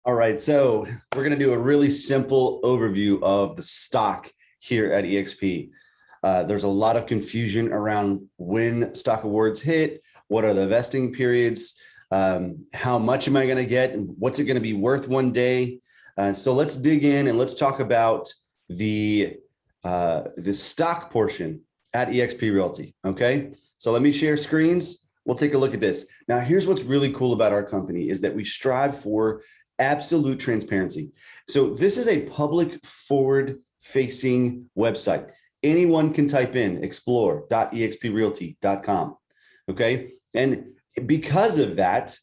All right, so we're going to do a really simple overview of the stock here at eXp. There's a lot of confusion around when stock awards hit, what are the vesting periods, how much am I going to get, and what's it going to be worth one day. So let's dig in and let's talk about the stock portion at eXp Realty. Okay, so let me share screens. We'll take a look at this. Now, here's what's really cool about our company is that we strive for absolute transparency. So this is a public forward-facing website. Anyone can type in explore.exprealty.com. Okay. And because of that,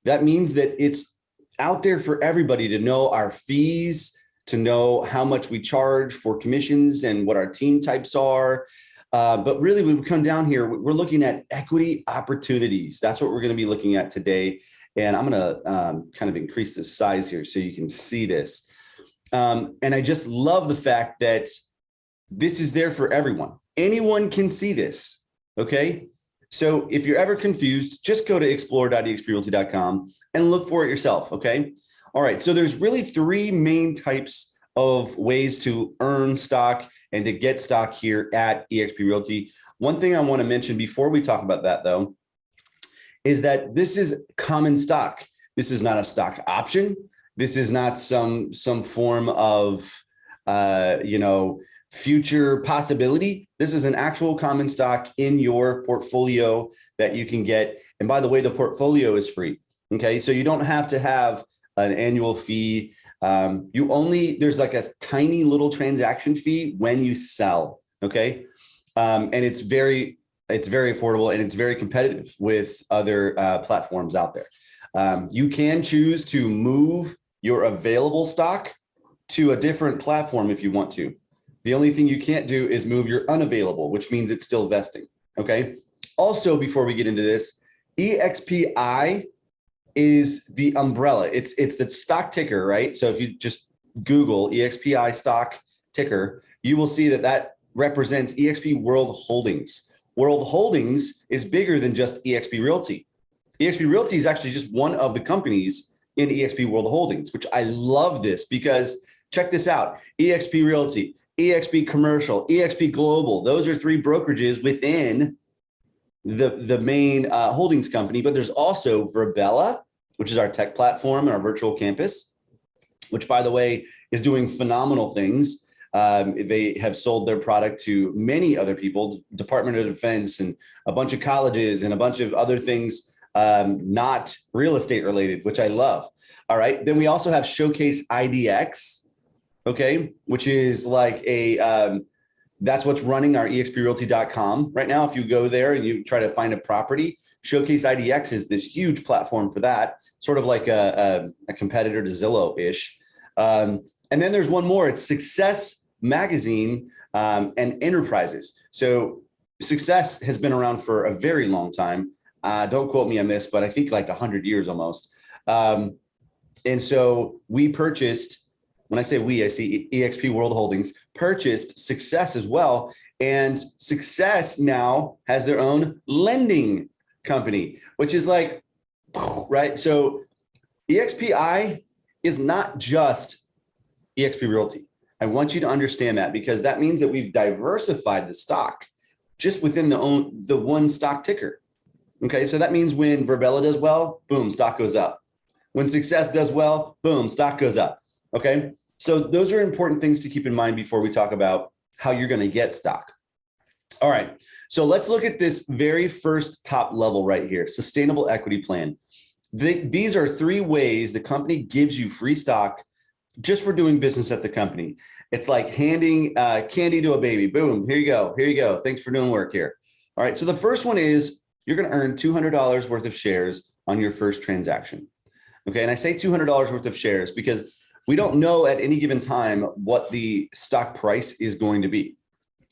that means that it's out there for everybody to know our fees, to know how much we charge for commissions and what our team types are. But really, when we come down here, we're looking at equity opportunities. That's what we're going to be looking at today. And I'm going to kind of increase the size here so you can see this. And I just love the fact that this is there for everyone. Anyone can see this. Okay. So if you're ever confused, just go to explore.exprealty.com and look for it yourself. Okay. All right. So there's really three main types of ways to earn stock and to get stock here at eXp Realty. One thing I want to mention before we talk about that, though, is that this is common stock. This is not a stock option. This is not some form of, future possibility. This is an actual common stock in your portfolio that you can get. And by the way, the portfolio is free. Okay, so you don't have to have an annual fee. There's like a tiny little transaction fee when you sell. Okay, and it's very affordable and it's very competitive with other platforms out there. You can choose to move your available stock to a different platform if you want to. The only thing you can't do is move your unavailable, which means it's still vesting. Okay. Also, before we get into this, EXPI is the umbrella. It's the stock ticker, right? So if you just Google EXPI stock ticker, you will see that represents eXp World Holdings. World Holdings is bigger than just eXp Realty. eXp Realty is actually just one of the companies in eXp World Holdings, which I love this because check this out. eXp Realty, eXp Commercial, eXp Global. Those are three brokerages within the main holdings company, but there's also Virbela, which is our tech platform and our virtual campus, which, by the way, is doing phenomenal things. They have sold their product to many other people, Department of Defense and a bunch of colleges and a bunch of other things, not real estate related, which I love. All right. Then we also have Showcase IDX, okay, which is like that's what's running our exprealty.com right now. If you go there and you try to find a property, Showcase IDX is this huge platform for that, sort of like a competitor to Zillow-ish. And then there's one more. It's Success Magazine and Enterprises. So Success has been around for a very long time. Don't quote me on this, but I think like 100 years almost. And so we purchased, when I say we, I see eXp World Holdings purchased Success as well. And Success now has their own lending company, which is like, right? So EXPI is not just eXp Realty. I want you to understand that because that means that we've diversified the stock just within the one stock ticker. Okay, so that means when Virbela does well, boom, stock goes up. When Success does well, boom, stock goes up. Okay, so those are important things to keep in mind before we talk about how you're going to get stock. All right, so let's look at this very first top level right here, sustainable equity plan. These are three ways the company gives you free stock just for doing business at the company. It's like handing candy to a baby. Boom, here you go. Here you go. Thanks for doing work here. All right, so the first one is you're going to earn $200 worth of shares on your first transaction. Okay, and I say $200 worth of shares because we don't know at any given time what the stock price is going to be.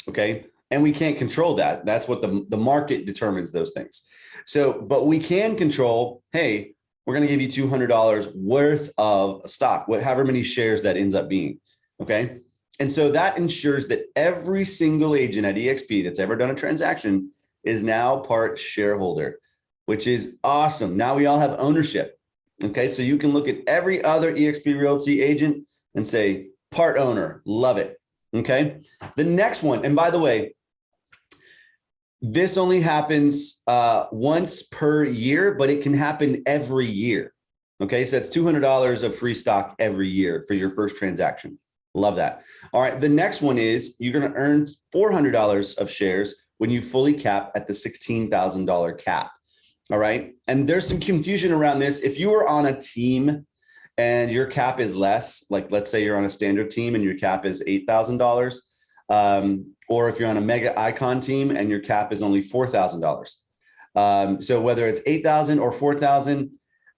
Okay, and we can't control that. That's what the market determines those things. So, but we can control, hey, we're going to give you $200 worth of stock, however many shares that ends up being. Okay, and so that ensures that every single agent at eXp that's ever done a transaction is now part shareholder, which is awesome. Now we all have ownership. Okay, so you can look at every other eXp Realty agent and say, part owner, love it. Okay, the next one, and by the way, this only happens once per year, but it can happen every year. Okay, so that's $200 of free stock every year for your first transaction. Love that. All right, the next one is you're going to earn $400 of shares when you fully cap at the $16,000 cap. All right, and there's some confusion around this. If you are on a team and your cap is less, like let's say you're on a standard team and your cap is $8,000, or if you're on a mega icon team and your cap is only $4,000. So whether it's 8,000 or 4,000,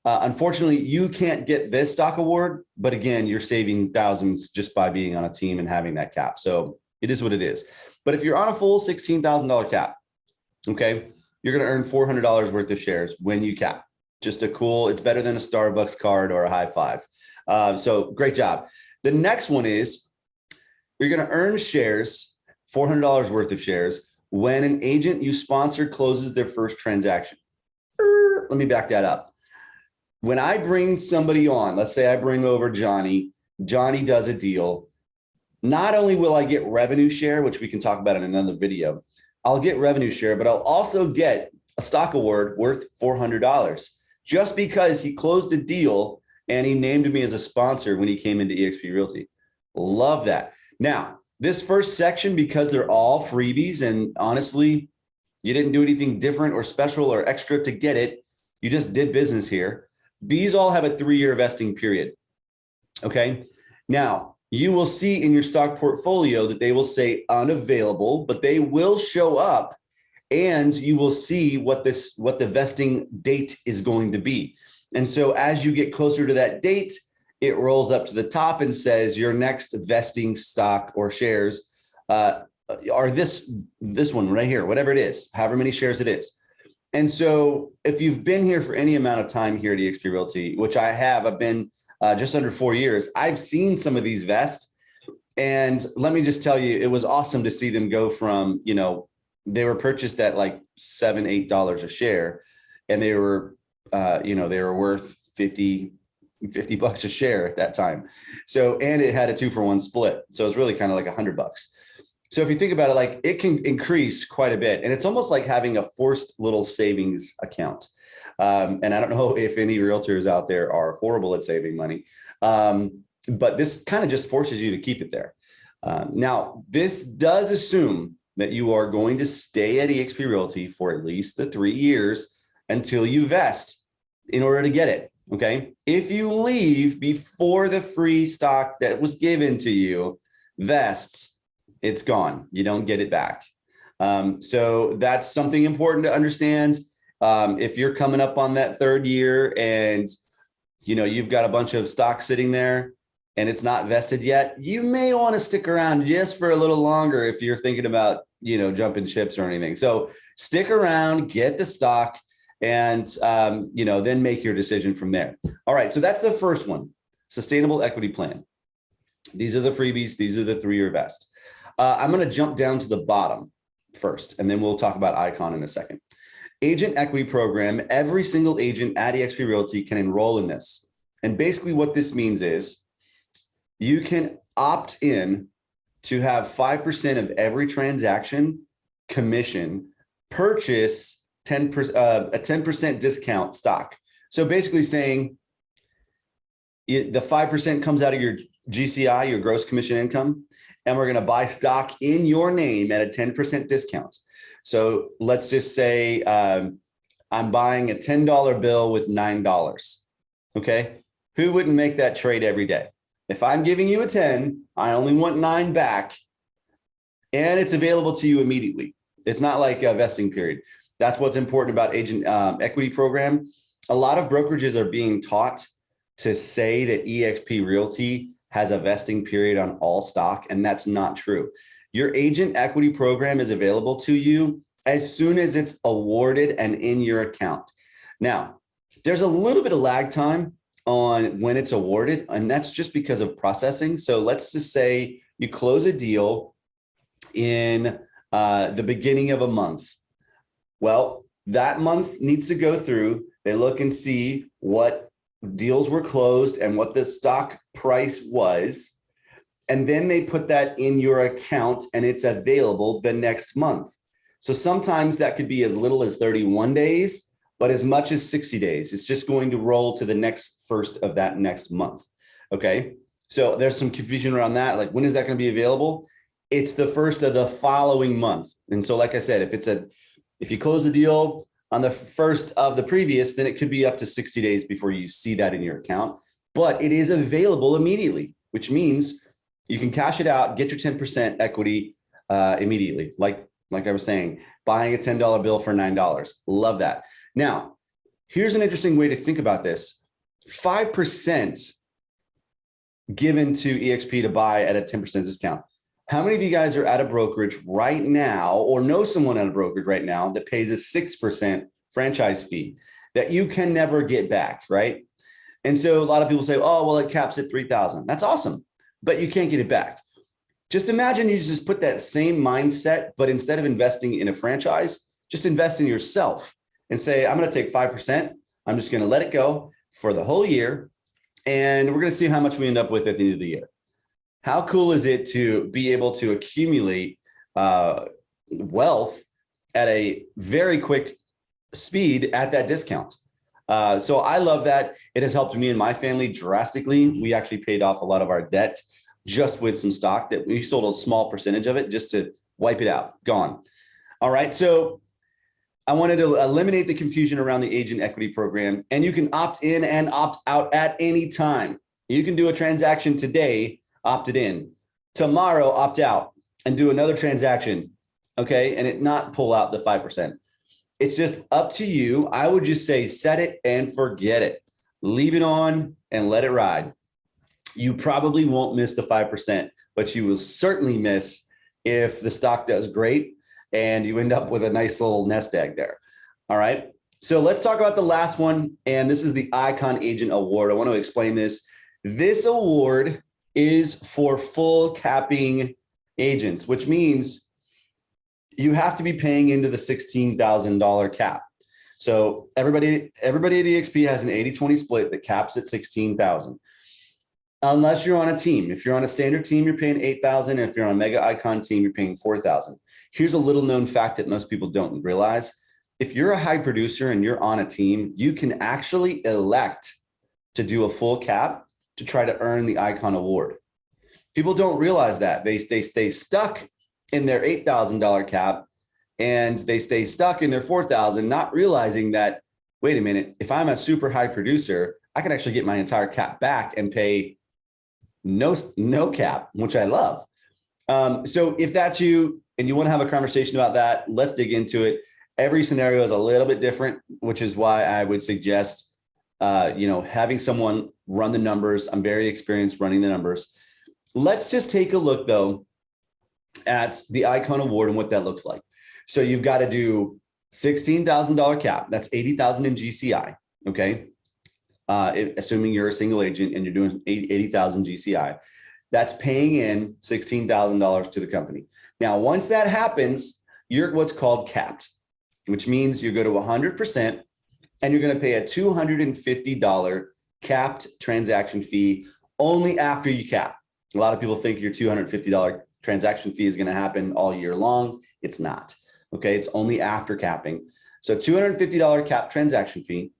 unfortunately, you can't get this stock award, but again, you're saving thousands just by being on a team and having that cap. So it is what it is. But if you're on a full $16,000 cap, okay, you're going to earn $400 worth of shares when you cap. Just a cool, it's better than a Starbucks card or a high five. So great job. The next one is you're going to earn shares, $400 worth of shares, when an agent you sponsor closes their first transaction. Let me back that up. When I bring somebody on, let's say I bring over Johnny, Johnny does a deal. Not only will I get revenue share, which we can talk about in another video, I'll get revenue share, but I'll also get a stock award worth $400 just because he closed a deal and he named me as a sponsor when he came into eXp Realty. Love that. Now, this first section, because they're all freebies, and honestly, you didn't do anything different or special or extra to get it. You just did business here. These all have a 3-year vesting period. Okay. Now, you will see in your stock portfolio that they will say unavailable, but they will show up and you will see what the vesting date is going to be. And so as you get closer to that date, it rolls up to the top and says your next vesting stock or shares are this one right here, whatever it is, however many shares it is. And so if you've been here for any amount of time here at eXp Realty, which I have, I've been just under 4 years, I've seen some of these vest. And let me just tell you, it was awesome to see them go from, you know, they were purchased at like $7, $8 a share, and they were, you know, they were worth 50 bucks a share at that time. So, and it had a 2-for-1 split. So it's really kind of like $100. So if you think about it, like it can increase quite a bit, and it's almost like having a forced little savings account. And I don't know if any realtors out there are horrible at saving money, but this kind of just forces you to keep it there. Now, this does assume that you are going to stay at eXp Realty for at least the 3 years until you vest in order to get it. Okay. If you leave before the free stock that was given to you vests, it's gone. You don't get it back. So that's something important to understand. If you're coming up on that 3rd year and you know you've got a bunch of stock sitting there and it's not vested yet, you may want to stick around just for a little longer if you're thinking about, you know, jumping ships or anything. So stick around, get the stock, and you know, then make your decision from there. All right, so that's the first one, sustainable equity plan. These are the freebies. These are the 3-year vest. I'm going to jump down to the bottom first, and then we'll talk about Icon in a second. Agent equity program. Every single agent at eXp Realty can enroll in this. And basically what this means is you can opt in to have 5% of every transaction commission purchase a 10% discount stock. So basically saying the 5% comes out of your GCI, your gross commission income, and we're going to buy stock in your name at a 10% discount. So let's just say I'm buying a $10 bill with $9. Okay. Who wouldn't make that trade every day? If I'm giving you a 10, I only want 9 back, and it's available to you immediately. It's not like a vesting period. That's what's important about agent equity program. A lot of brokerages are being taught to say that eXp Realty has a vesting period on all stock, and that's not true. Your agent equity program is available to you as soon as it's awarded and in your account. Now, there's a little bit of lag time on when it's awarded, and that's just because of processing. So let's just say you close a deal in the beginning of a month. Well, that month needs to go through. They look and see what deals were closed and what the stock price was. And then they put that in your account and it's available the next month. So sometimes that could be as little as 31 days, but as much as 60 days. It's just going to roll to the next first of that next month. Okay. So there's some confusion around that. Like, when is that going to be available? It's the first of the following month. And so, like I said, if you close the deal on the first of the previous, then it could be up to 60 days before you see that in your account, but it is available immediately, which means you can cash it out, get your 10% equity immediately. Like I was saying, buying a $10 bill for $9. Love that. Now, here's an interesting way to think about this. 5% given to eXp to buy at a 10% discount. How many of you guys are at a brokerage right now or know someone at a brokerage right now that pays a 6% franchise fee that you can never get back, right? And so a lot of people say, oh, well, it caps at 3,000. That's awesome, but you can't get it back. Just imagine you just put that same mindset, but instead of investing in a franchise, just invest in yourself and say, I'm going to take 5%. I'm just going to let it go for the whole year. And we're going to see how much we end up with at the end of the year. How cool is it to be able to accumulate wealth at a very quick speed at that discount? So I love that. It has helped me and my family drastically. We actually paid off a lot of our debt just with some stock that we sold a small percentage of it just to wipe it out. Gone. All right. So I wanted to eliminate the confusion around the agent equity program, and you can opt in and opt out at any time. You can do a transaction today, opt it in, tomorrow, opt out and do another transaction. Okay. And it not pull out the 5%. It's just up to you. I would just say, set it and forget it. Leave it on and let it ride. You probably won't miss the 5%, but you will certainly miss if the stock does great and you end up with a nice little nest egg there. All right. So let's talk about the last one. And this is the Icon Agent Award. I want to explain this. This award is for full capping agents, which means you have to be paying into the $16,000 cap. So everybody at eXp has an 80-20 split that caps at 16,000. Unless you're on a team. If you're on a standard team, you're paying 8,000. And if you're on a mega icon team, you're paying 4,000. Here's a little known fact that most people don't realize. If you're a high producer and you're on a team, you can actually elect to do a full cap to try to earn the icon award. People don't realize that. They stay stuck in their $8,000 cap and they stay stuck in their 4,000, not realizing that, wait a minute, if I'm a super high producer, I can actually get my entire cap back and pay no cap, which I love. So if that's you and you want to have a conversation about that, let's dig into it. Every scenario is a little bit different, which is why I would suggest, having someone run the numbers. I'm very experienced running the numbers. Let's just take a look though at the Icon Award and what that looks like. So you've got to do $16,000 cap. That's 80,000 in GCI. Okay. Assuming you're a single agent and you're doing 80,000 GCI, that's paying in $16,000 to the company. Now, once that happens, you're what's called capped, which means you go to 100% and you're going to pay a $250 capped transaction fee only after you cap. A lot of people think your $250 transaction fee is going to happen all year long. It's not. Okay. It's only after capping. So $250 cap transaction fee.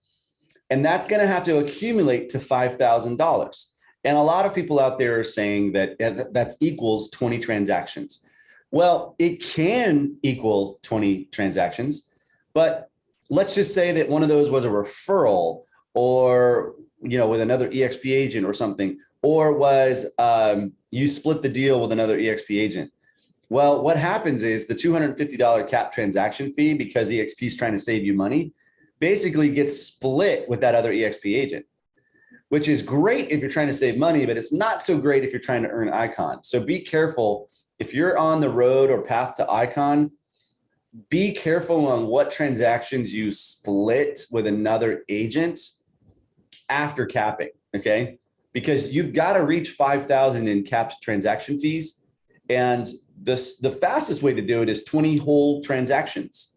And that's going to have to accumulate to $5,000. And a lot of people out there are saying that that equals 20 transactions. Well, it can equal 20 transactions, but let's just say that one of those was a referral or, with another eXp agent or something, or was you split the deal with another eXp agent. Well, what happens is the $250 cap transaction fee, because eXp is trying to save you money, basically gets split with that other eXp agent, which is great if you're trying to save money, but it's not so great if you're trying to earn icon. So be careful. If you're on the road or path to icon, be careful on what transactions you split with another agent after capping, okay? Because you've got to reach 5,000 in capped transaction fees. And the fastest way to do it is 20 whole transactions.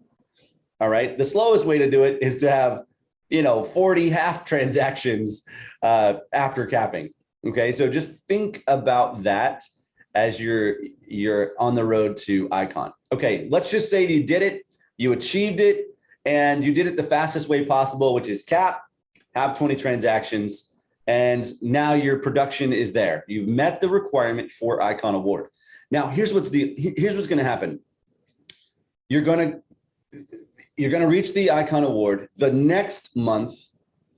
All right. The slowest way to do it is to have 40 half transactions after capping. Okay, so just think about that as you're on the road to icon. Okay, let's just say you did it, you achieved it, and you did it the fastest way possible, which is cap, have 20 transactions, and now your production is there. You've met the requirement for Icon Award. Now, here's what's going to happen. You're going to reach the Icon Award. The next month,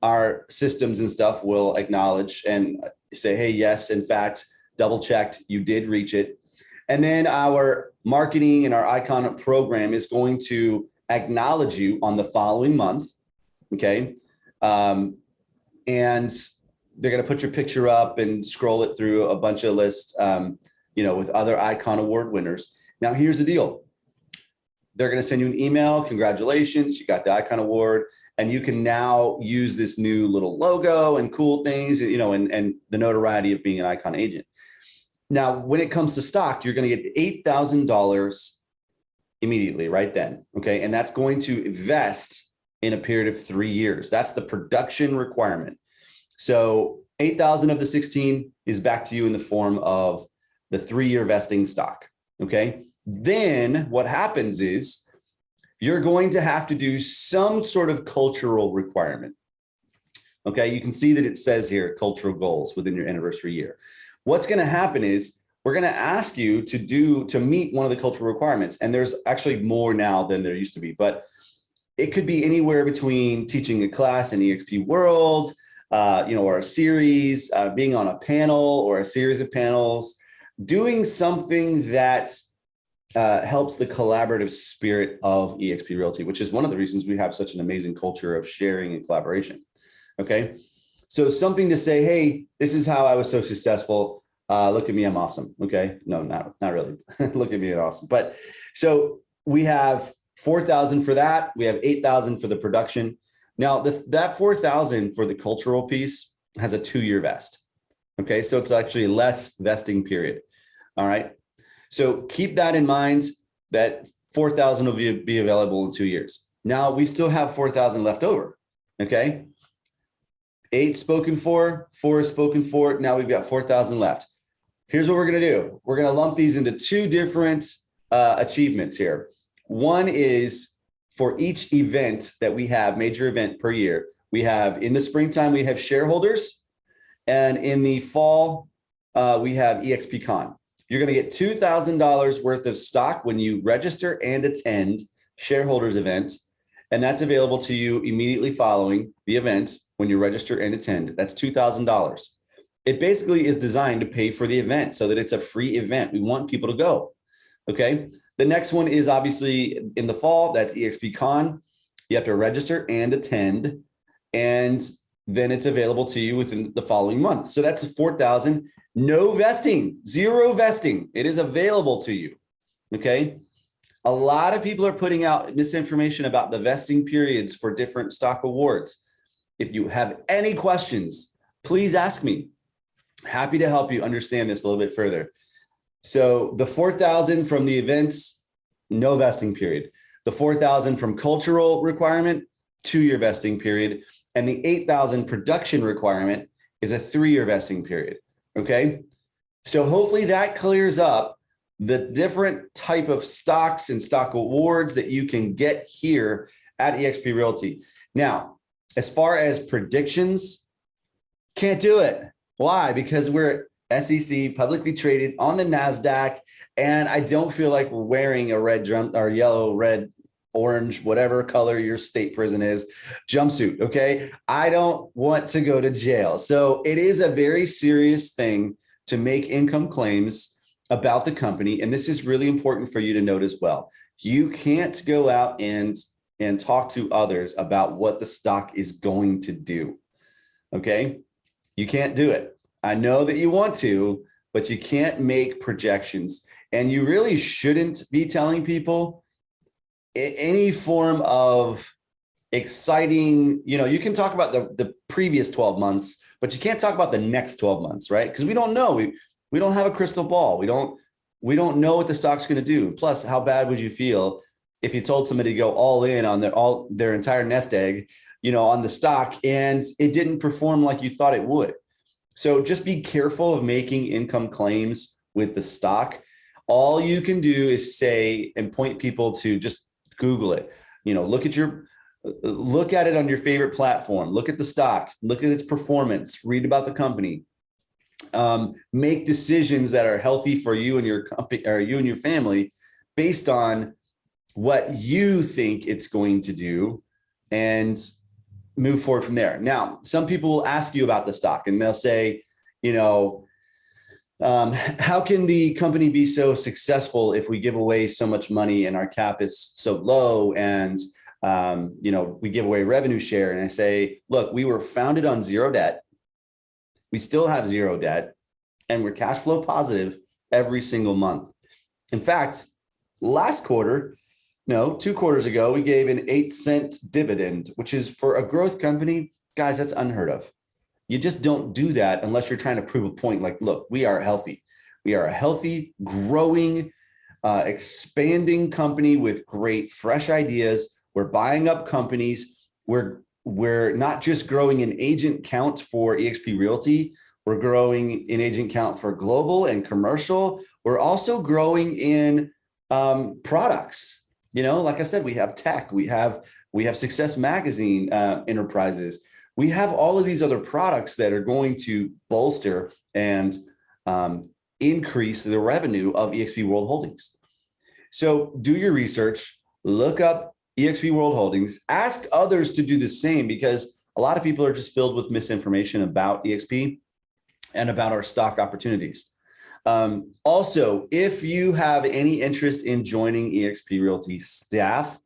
our systems and stuff will acknowledge and say, hey, yes, in fact, double checked, you did reach it. And then our marketing and our Icon program is going to acknowledge you on the following month. Okay. And they're going to put your picture up and scroll it through a bunch of lists, with other Icon Award winners. Now, here's the deal. They're going to send you an email. Congratulations, you got the Icon Award. And you can now use this new little logo and cool things, and the notoriety of being an Icon agent. Now, when it comes to stock, you're going to get $8,000 immediately right then. Okay. And that's going to vest in a period of 3 years. That's the production requirement. So 8,000 of the 16 is back to you in the form of the 3-year vesting stock. Okay. Then what happens is you're going to have to do some sort of cultural requirement. Okay. You can see that it says here, cultural goals within your anniversary year. What's going to happen is we're going to ask you to meet one of the cultural requirements. And there's actually more now than there used to be, but it could be anywhere between teaching a class in eXp World, or a series, being on a panel or a series of panels, doing something that helps the collaborative spirit of eXp Realty, which is one of the reasons we have such an amazing culture of sharing and collaboration. Okay. So something to say, hey, this is how I was so successful. Look at me, I'm awesome. Okay. No, not really. Look at me, I'm awesome. But so we have 4,000 for that. We have 8,000 for the production. Now that 4,000 for the cultural piece has a 2-year vest. Okay. So it's actually less vesting period. All right. So keep that in mind, that 4,000 will be available in 2 years. Now we still have 4,000 left over. Okay. 8 spoken for, 4 spoken for. Now we've got 4,000 left. Here's what we're going to do. We're going to lump these into 2 different achievements here. One is for each event that we have, major event per year. We have in the springtime, we have shareholders, and in the fall, we have eXp Con. You're going to get $2,000 worth of stock when you register and attend shareholders event. And that's available to you immediately following the event when you register and attend. That's $2,000. It basically is designed to pay for the event so that it's a free event. We want people to go. Okay. The next one is obviously in the fall. That's eXp Con. You have to register and attend, and then it's available to you within the following month. So that's 4,000. No vesting, 0 vesting. It is available to you. Okay. A lot of people are putting out misinformation about the vesting periods for different stock awards. If you have any questions, please ask me. Happy to help you understand this a little bit further. So the 4,000 from the events, no vesting period. The 4,000 from cultural requirement, 2-year vesting period. And the 8,000 production requirement is a 3-year vesting period. Okay. So hopefully that clears up the different type of stocks and stock awards that you can get here at eXp Realty. Now, as far as predictions, can't do it. Why? Because we're SEC, publicly traded on the NASDAQ, and I don't feel like we're wearing a red drum or yellow, red, orange, whatever color your state prison is, jumpsuit. Okay. I don't want to go to jail. So it is a very serious thing to make income claims about the company. And this is really important for you to note as well. You can't go out and talk to others about what the stock is going to do. Okay. You can't do it. I know that you want to, but you can't make projections, and you really shouldn't be telling people any form of exciting, you can talk about the previous 12 months, but you can't talk about the next 12 months, right? Because we don't know. We don't have a crystal ball. We don't know what the stock's going to do. Plus, how bad would you feel if you told somebody to go all in on their entire nest egg, on the stock, and it didn't perform like you thought it would. So just be careful of making income claims with the stock. All you can do is say and point people to just Google it. Look at it on your favorite platform. Look at the stock. Look at its performance. Read about the company. Make decisions that are healthy for you and your company, or you and your family, based on what you think it's going to do, and move forward from there. Now, some people will ask you about the stock and they'll say, how can the company be so successful if we give away so much money and our cap is so low, and we give away revenue share? And I say, look, we were founded on zero debt. We still have zero debt, and we're cash flow positive every single month. In fact, last quarter, 2 quarters ago, we gave an 8-cent dividend, which is, for a growth company, guys, that's unheard of. You just don't do that unless you're trying to prove a point. Like, look, we are healthy. We are a healthy, growing, expanding company with great, fresh ideas. We're buying up companies. We're not just growing an agent count for eXp Realty. We're growing an agent count for global and commercial. We're also growing in products. Like I said, we have tech, we have Success Magazine enterprises. We have all of these other products that are going to bolster and increase the revenue of eXp World Holdings. So do your research, look up eXp World Holdings, ask others to do the same, because a lot of people are just filled with misinformation about eXp and about our stock opportunities. Also, if you have any interest in joining eXp Realty staff,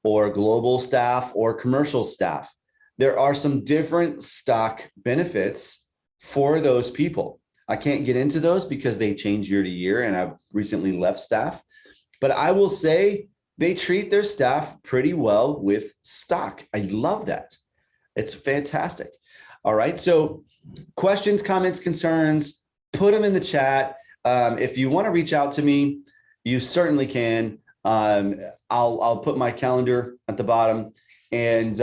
or global staff, or commercial staff, there are some different stock benefits for those people. I can't get into those because they change year to year, and I've recently left staff, but I will say they treat their staff pretty well with stock. I love that. It's fantastic. All right. So questions, comments, concerns, put them in the chat. If you want to reach out to me, you certainly can. I'll put my calendar at the bottom, and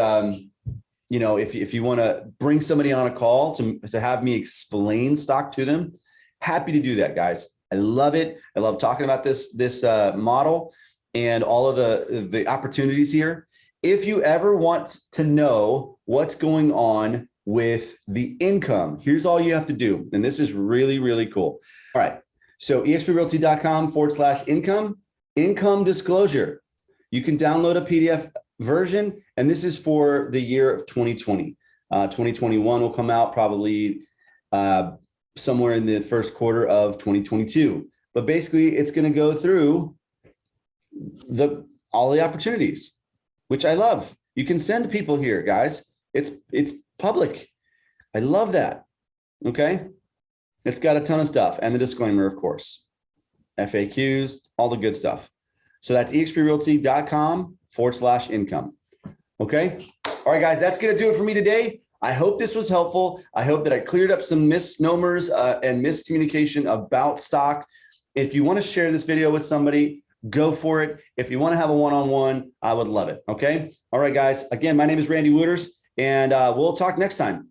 if you want to bring somebody on a call to have me explain stock to them, happy to do that, guys. I love it. I love talking about this model and all of the opportunities here. If you ever want to know what's going on with the income, here's all you have to do. And this is really, really cool. All right. So exprealty.com/income disclosure. You can download a PDF version, and this is for the year of 2020. 2021 will come out probably somewhere in the first quarter of 2022. But basically, it's going to go through all the opportunities, which I love. You can send people here, guys. It's public. I love that. Okay. It's got a ton of stuff, and the disclaimer, of course, FAQs, all the good stuff. So that's eXprealty.com/income. Okay. All right, guys, that's going to do it for me today. I hope this was helpful. I hope that I cleared up some misnomers and miscommunication about stock. If you want to share this video with somebody, go for it. If you want to have a one-on-one, I would love it. Okay. All right, guys. Again, my name is Randy Wooters, and we'll talk next time.